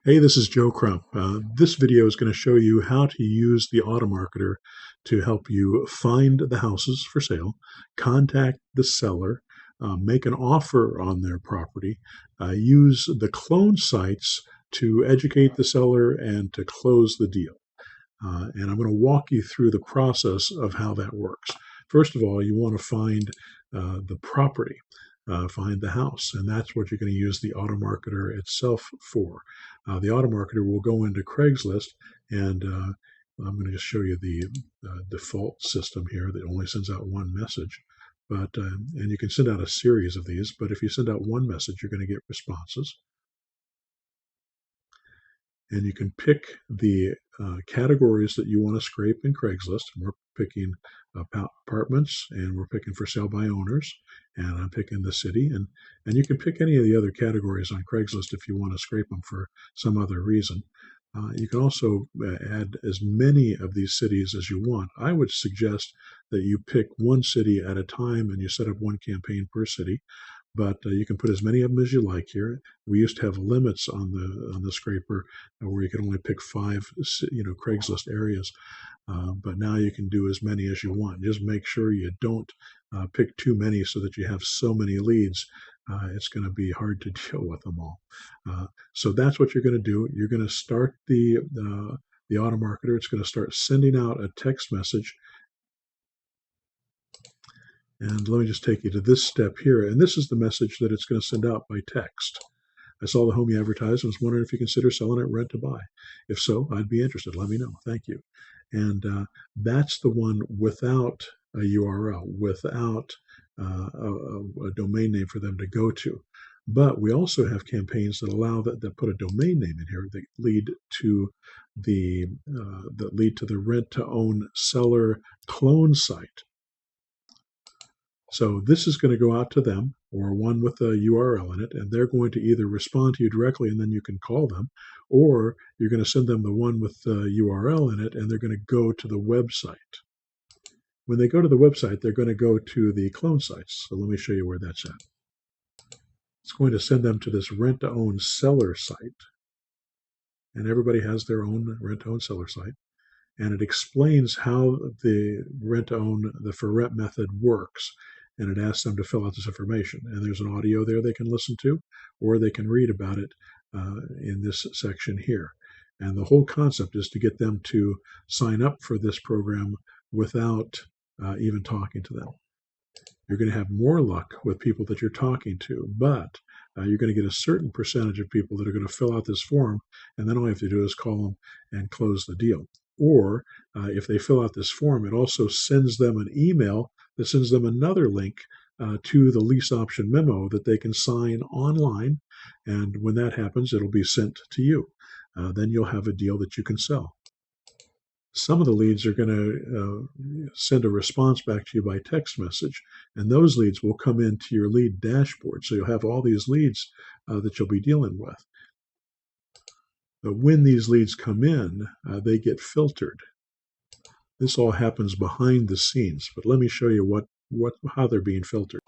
Hey, this is Joe Crump. This video is going to show you how to use the Automarketer to help you find the houses for sale, contact the seller, make an offer on their property, use the clone sites to educate the seller and to close the deal. And I'm going to walk you through the process of how that works. First of all, you want to find the property, find the house, and that's what you're going to use the Automarketer itself for. The Automarketer will go into Craigslist, and I'm going to just show you the default system here that only sends out one message. But and you can send out a series of these, but if you send out one message, you're going to get responses. And you can pick the categories that you want to scrape in Craigslist. We're picking apartments, and we're picking for sale by owners, and I'm picking the city, and you can pick any of the other categories on Craigslist if you want to scrape them for some other reason. You can also add as many of these cities as you want. I would suggest that you pick one city at a time and you set up one campaign per city. But you can put as many of them as you like here. We used to have limits on the scraper where you could only pick 5, Craigslist areas. But now you can do as many as you want. Just make sure you don't pick too many so that you have so many leads. It's going to be hard to deal with them all. So that's what you're going to do. You're going to start the Automarketer. It's going to start sending out a text message. And let me just take you to this step here. And this is the message that it's going to send out by text. I saw the home you advertised and was wondering if you consider selling it rent to buy. If so, I'd be interested. Let me know. Thank you. And that's the one without a URL, without a domain name for them to go to. But we also have campaigns that allow that put a domain name in here that lead to the rent to own seller clone site. So this is going to go out to them, or one with a URL in it, and they're going to either respond to you directly and then you can call them, or you're going to send them the one with the URL in it and they're going to go to the website. When they go to the website, they're going to go to the clone sites. So let me show you where that's at. It's going to send them to this rent-to-own seller site, and everybody has their own rent-to-own seller site, and it explains how the rent-to-own, the for rent method works. And it asks them to fill out this information. And there's an audio there they can listen to, or they can read about it in this section here. And the whole concept is to get them to sign up for this program without even talking to them. You're going to have more luck with people that you're talking to, but you're going to get a certain percentage of people that are going to fill out this form, and then all you have to do is call them and close the deal. Or if they fill out this form, it also sends them an email that sends them another link to the lease option memo that they can sign online. And when that happens, it'll be sent to you. Then you'll have a deal that you can sell. Some of the leads are going to send a response back to you by text message, and those leads will come into your lead dashboard. So you'll have all these leads that you'll be dealing with. But when these leads come in, they get filtered. This all happens behind the scenes, but let me show you how they're being filtered.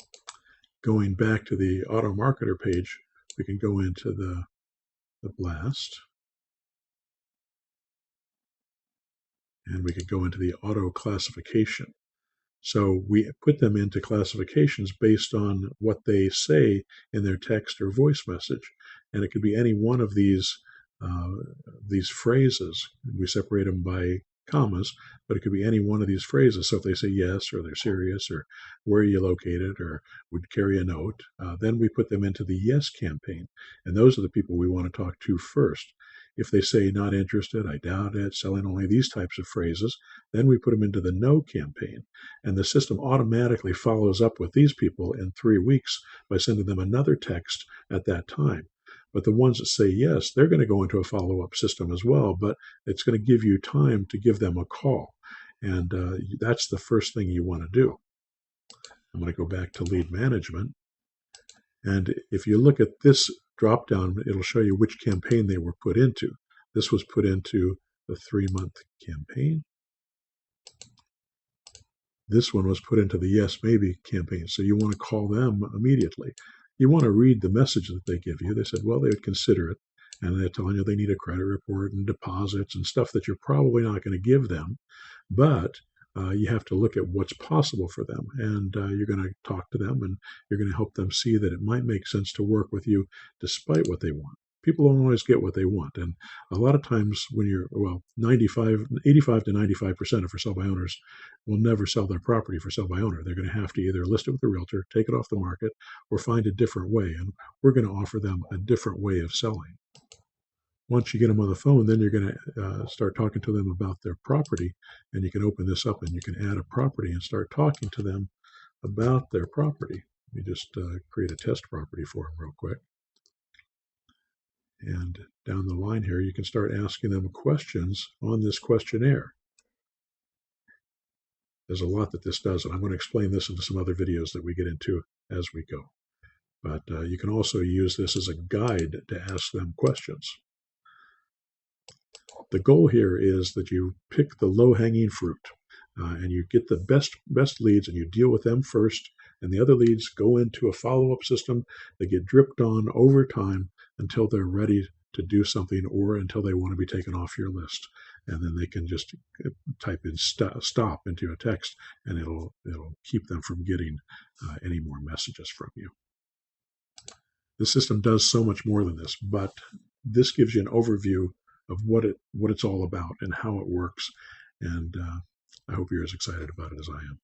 Going back to the Automarketer page, we can go into the blast, and we could go into the auto classification. So we put them into classifications based on what they say in their text or voice message, and it could be any one of these phrases. We separate them by commas, but it could be any one of these phrases. So if they say yes, or they're serious, or where are you located, or would carry a note, then we put them into the yes campaign. And those are the people we want to talk to first. If they say not interested, I doubt it, selling only these types of phrases, then we put them into the no campaign. And the system automatically follows up with these people in 3 weeks by sending them another text at that time. But the ones that say yes, they're going to go into a follow-up system as well, but it's going to give you time to give them a call. And that's the first thing you want to do. I'm going to go back to lead management. And if you look at this drop-down, it'll show you which campaign they were put into. This was put into the 3-month campaign. This one was put into the yes, maybe campaign. So you want to call them immediately. You want to read the message that they give you. They said, well, they would consider it. and they're telling you they need a credit report and deposits and stuff that you're probably not going to give them, but you have to look at what's possible for them, and you're going to talk to them, and you're going to help them see that it might make sense to work with you despite what they want. People don't always get what they want, and a lot of times when you're 85 to 95% of for sale by owners will never sell their property for sale by owner. They're going to have to either list it with a realtor, take it off the market, or find a different way, and we're going to offer them a different way of selling. Once you get them on the phone, then you're going to start talking to them about their property, and you can open this up and you can add a property and start talking to them about their property. Let me just create a test property for them real quick. And down the line here, you can start asking them questions on this questionnaire. There's a lot that this does, and I'm going to explain this into some other videos that we get into as we go. But you can also use this as a guide to ask them questions. The goal here is that you pick the low-hanging fruit, and you get the best leads, and you deal with them first, and the other leads go into a follow-up system. They get dripped on over time until they're ready to do something, or until they want to be taken off your list, and then they can just type in stop into a text, and it'll keep them from getting any more messages from you. The system does so much more than this, but this gives you an overview of what it's all about and how it works. And I hope you're as excited about it as I am.